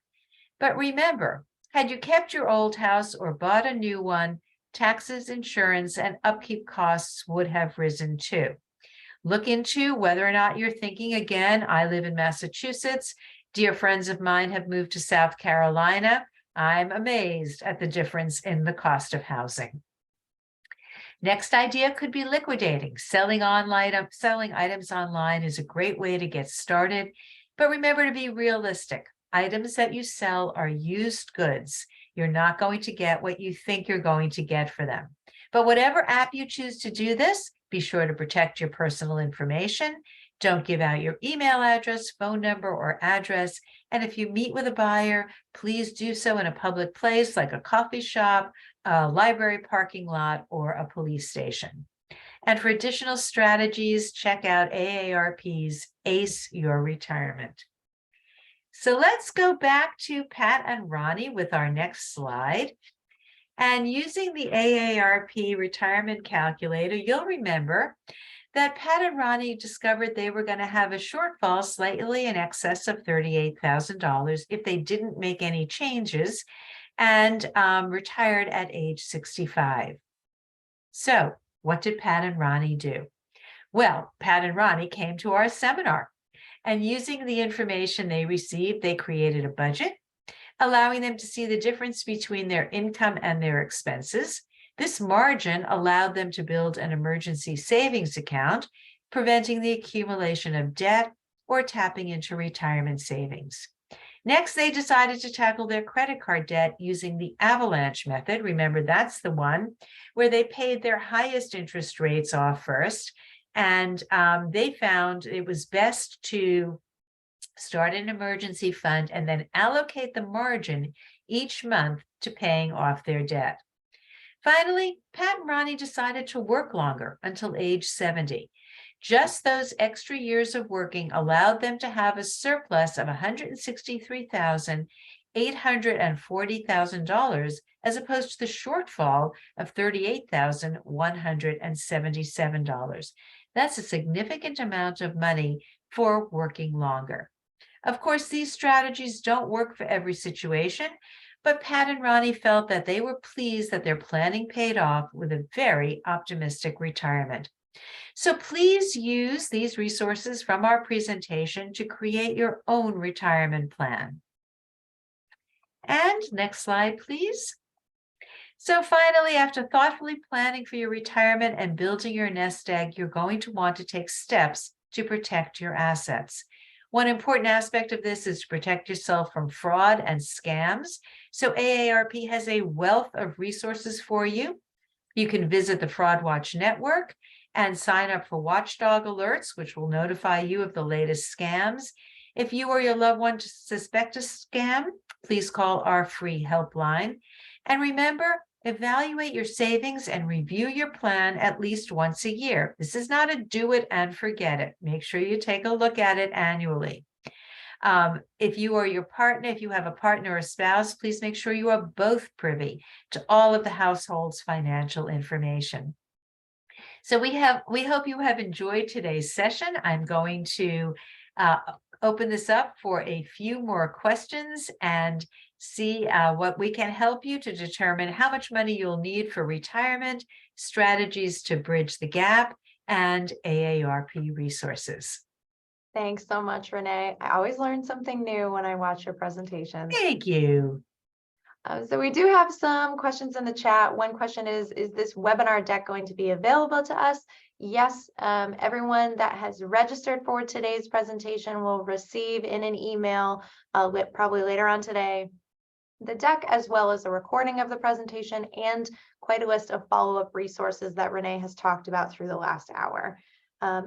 S2: But remember, had you kept your old house or bought a new one, taxes, insurance, and upkeep costs would have risen too. Look into whether or not you're thinking again. I live in Massachusetts. Dear friends of mine have moved to South Carolina. I'm amazed at the difference in the cost of housing. Next idea could be liquidating. Selling items online is a great way to get started, but remember to be realistic. Items that you sell are used goods. You're not going to get what you think you're going to get for them. But whatever app you choose to do this, be sure to protect your personal information. Don't give out your email address, phone number, or address. And if you meet with a buyer, please do so in a public place like a coffee shop, a library parking lot, or a police station. And for additional strategies, check out AARP's ACE Your Retirement. So let's go back to Pat and Ronnie with our next slide. And using the AARP retirement calculator, you'll remember that Pat and Ronnie discovered they were going to have a shortfall slightly in excess of $38,000 if they didn't make any changes and retired at age 65. So what did Pat and Ronnie do? Well, Pat and Ronnie came to our seminar, and using the information they received, they created a budget, allowing them to see the difference between their income and their expenses. This margin allowed them to build an emergency savings account, preventing the accumulation of debt or tapping into retirement savings. Next, they decided to tackle their credit card debt using the avalanche method. Remember, that's the one where they paid their highest interest rates off first. And they found it was best to Start an emergency fund and then allocate the margin each month to paying off their debt. Finally, Pat and Ronnie decided to work longer until age 70. Just those extra years of working allowed them to have a surplus of $163,840,000 as opposed to the shortfall of $38,177. That's a significant amount of money for working longer. Of course, these strategies don't work for every situation, but Pat and Ronnie felt that they were pleased that their planning paid off with a very optimistic retirement. So please use these resources from our presentation to create your own retirement plan. And next slide, please. So finally, after thoughtfully planning for your retirement and building your nest egg, you're going to want to take steps to protect your assets. One important aspect of this is to protect yourself from fraud and scams. So AARP has a wealth of resources for you. You can visit the Fraud Watch Network and sign up for watchdog alerts, which will notify you of the latest scams. If you or your loved one suspect a scam, please call our free helpline. And remember, evaluate your savings and review your plan at least once a year. This is not a do it and forget it. Make sure you take a look at it annually. If you or your partner, if you have a partner or spouse, please make sure you are both privy to all of the household's financial information. So we hope you have enjoyed today's session. I'm going to open this up for a few more questions and see what we can help you to determine how much money you'll need for retirement, strategies to bridge the gap, and AARP resources.
S1: Thanks so much, Renee. I always learn something new when I watch your presentations.
S2: Thank you.
S1: So we do have some questions in the chat. One question is this webinar deck going to be available to us? Yes, everyone that has registered for today's presentation will receive in an email, probably later on today, the deck as well as a recording of the presentation and quite a list of follow-up resources that Renee has talked about through the last hour,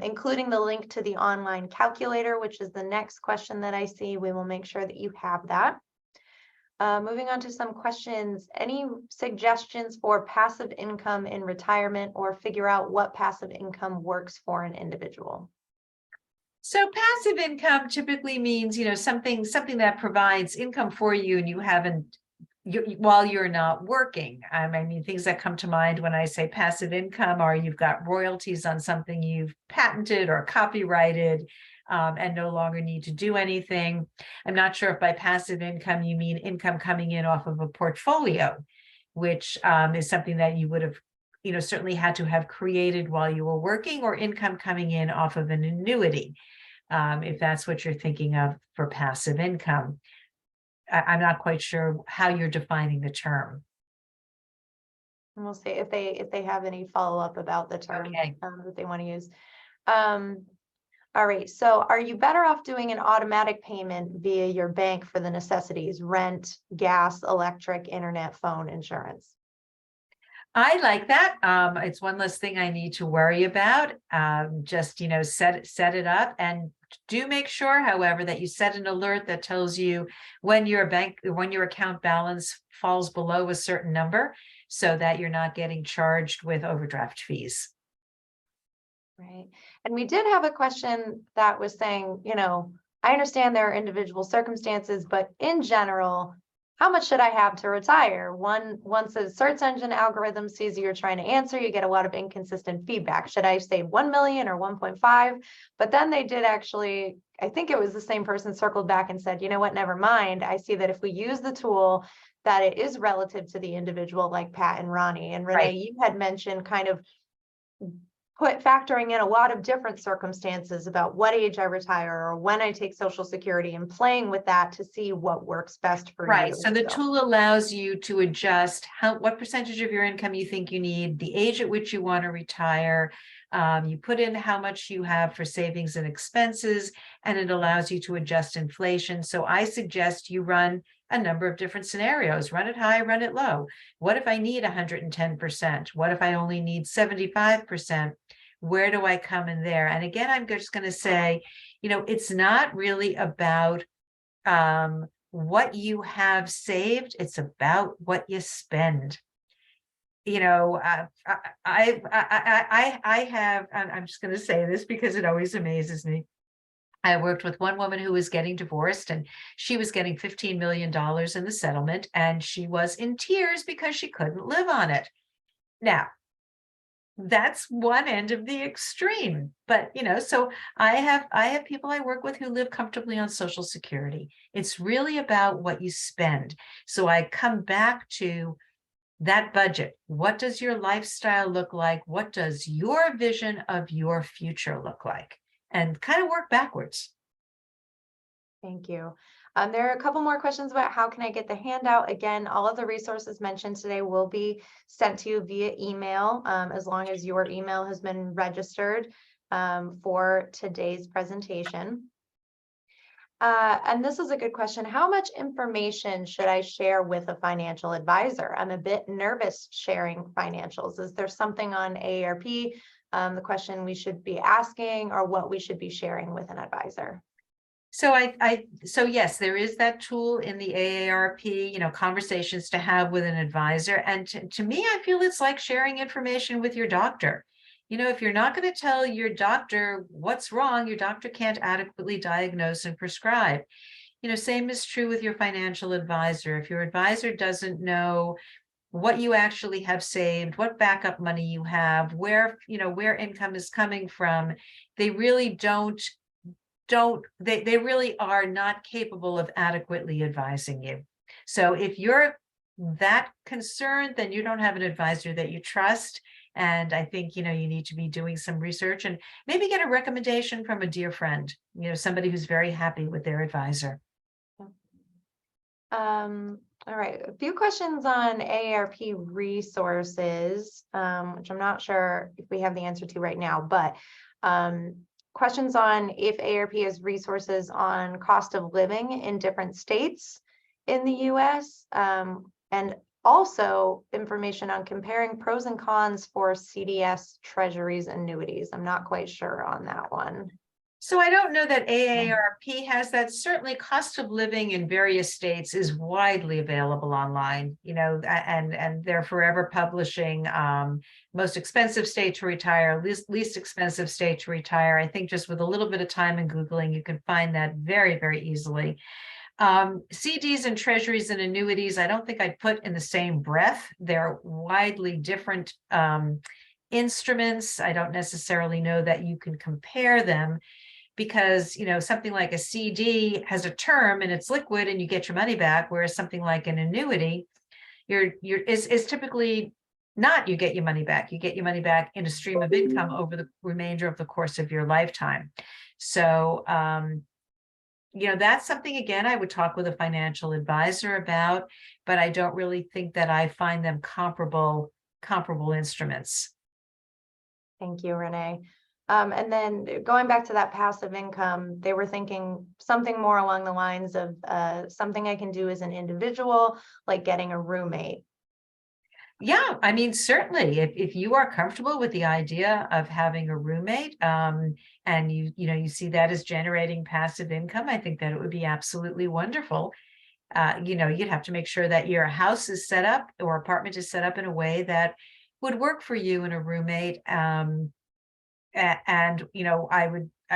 S1: including the link to the online calculator, which is the next question that I see. We will make sure that you have that. Moving on to some questions. Any suggestions for passive income in retirement, or figure out what passive income works for an individual?
S2: So passive income typically means, something that provides income for you and you haven't, while you're not working. I mean, things that come to mind when I say passive income are you've got royalties on something you've patented or copyrighted, and no longer need to do anything. I'm not sure if by passive income you mean income coming in off of a portfolio, which is something that you would have, certainly had to have created while you were working, or income coming in off of an annuity, if that's what you're thinking of for passive income. I'm not quite sure how you're defining the term.
S1: And we'll see if they have any follow-up about the term that they want to use. All right, so are you better off doing an automatic payment via your bank for the necessities, rent, gas, electric, internet, phone, insurance?
S2: I like that. It's one less thing I need to worry about. Just, set it up, and do make sure, however, that you set an alert that tells you when your account balance falls below a certain number, so that you're not getting charged with overdraft fees.
S1: Right. And we did have a question that was saying, I understand there are individual circumstances, but in general, how much should I have to retire? Once a search engine algorithm sees you're trying to answer, you get a lot of inconsistent feedback. Should I say 1 million or 1.5? But then they did actually, I think it was the same person circled back and said, you know what, never mind. I see that if we use the tool, that it is relative to the individual, like Pat and Ronnie. And Renee, you had mentioned kind of factoring in a lot of different circumstances about what age I retire or when I take Social Security, and playing with that to see what works best for you.
S2: Right. So the tool allows you to adjust what percentage of your income you think you need, the age at which you want to retire. You put in how much you have for savings and expenses, and it allows you to adjust inflation. So I suggest you run a number of different scenarios. Run it high, run it low. What if I need 110%? What if I only need 75%? Where do I come in there? And again, I'm just going to say, It's not really about what you have saved. It's about what you spend. I have, I'm just going to say this because it always amazes me. I worked with one woman who was getting divorced, and she was getting $15 million in the settlement, and she was in tears because she couldn't live on it. Now, that's one end of the extreme, but so I have people I work with who live comfortably on Social Security. It's really about what you spend. So I come back to that budget. What does your lifestyle look like? What does your vision of your future look like? And kind of work backwards.
S1: Thank you. There are a couple more questions about how can I get the handout. Again, all of the resources mentioned today will be sent to you via email, as long as your email has been registered for today's presentation. And this is a good question. How much information should I share with a financial advisor? I'm a bit nervous sharing financials. Is there something on AARP, the question we should be asking, or what we should be sharing with an advisor?
S2: So so yes, there is that tool in the AARP, conversations to have with an advisor. And to me, I feel it's like sharing information with your doctor. If you're not going to tell your doctor what's wrong, your doctor can't adequately diagnose and prescribe. Same is true with your financial advisor. If your advisor doesn't know what you actually have saved, what backup money you have, where income is coming from, they really they really are not capable of adequately advising you. So if you're that concerned, then you don't have an advisor that you trust. And I think, you need to be doing some research and maybe get a recommendation from a dear friend, somebody who's very happy with their advisor.
S1: All right, a few questions on AARP resources, which I'm not sure if we have the answer to right now, but questions on if AARP has resources on cost of living in different states in the US, and also information on comparing pros and cons for CDS, treasuries, annuities. I'm not quite sure on that one.
S2: So I don't know that AARP has that. Certainly cost of living in various states is widely available online, and they're forever publishing most expensive state to retire, least expensive state to retire. I think just with a little bit of time and Googling, you can find that very, very easily. CDs and treasuries and annuities, I don't think I'd put in the same breath. They're widely different instruments. I don't necessarily know that you can compare them, because something like a CD has a term and it's liquid and you get your money back, whereas something like an annuity is typically not. You get your money back. You get your money back in a stream of income over the remainder of the course of your lifetime. So that's something, again, I would talk with a financial advisor about, but I don't really think that I find them comparable instruments.
S1: Thank you, Renee. And then going back to that passive income, they were thinking something more along the lines of something I can do as an individual, like getting a roommate.
S2: Yeah, I mean, certainly, if you are comfortable with the idea of having a roommate, and you see that as generating passive income, I think that it would be absolutely wonderful. You'd have to make sure that your house is set up or apartment is set up in a way that would work for you and a roommate. And I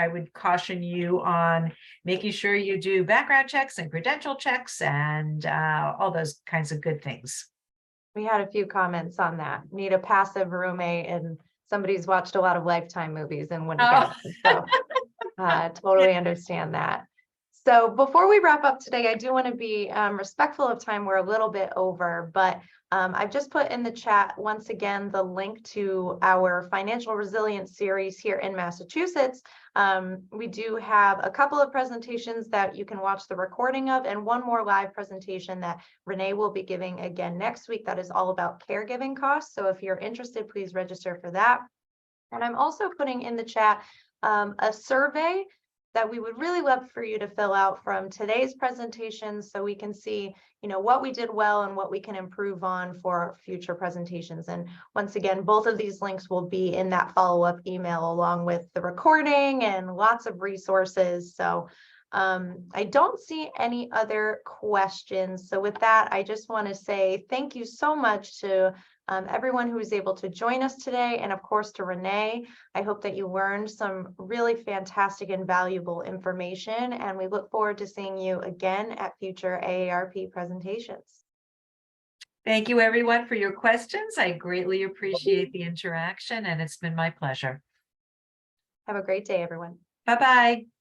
S2: would caution you on making sure you do background checks and credential checks and all those kinds of good things.
S1: We had a few comments on that. Need a passive roommate, and somebody's watched a lot of Lifetime movies and wouldn't get it. So totally understand that. So before we wrap up today, I do want to be respectful of time. We're a little bit over, but I've just put in the chat once again the link to our financial resilience series here in Massachusetts. We do have a couple of presentations that you can watch the recording of, and one more live presentation that Renee will be giving again next week that is all about caregiving costs. So if you're interested, please register for that. And I'm also putting in the chat a survey that we would really love for you to fill out from today's presentation so we can see, what we did well and what we can improve on for future presentations. And once again, both of these links will be in that follow-up email along with the recording and lots of resources. So I don't see any other questions. So with that, I just want to say thank you so much to everyone who was able to join us today, and of course to Renee. I hope that you learned some really fantastic and valuable information, and we look forward to seeing you again at future AARP presentations.
S2: Thank you, everyone, for your questions. I greatly appreciate the interaction, and it's been my pleasure.
S1: Have a great day, everyone.
S2: Bye-bye.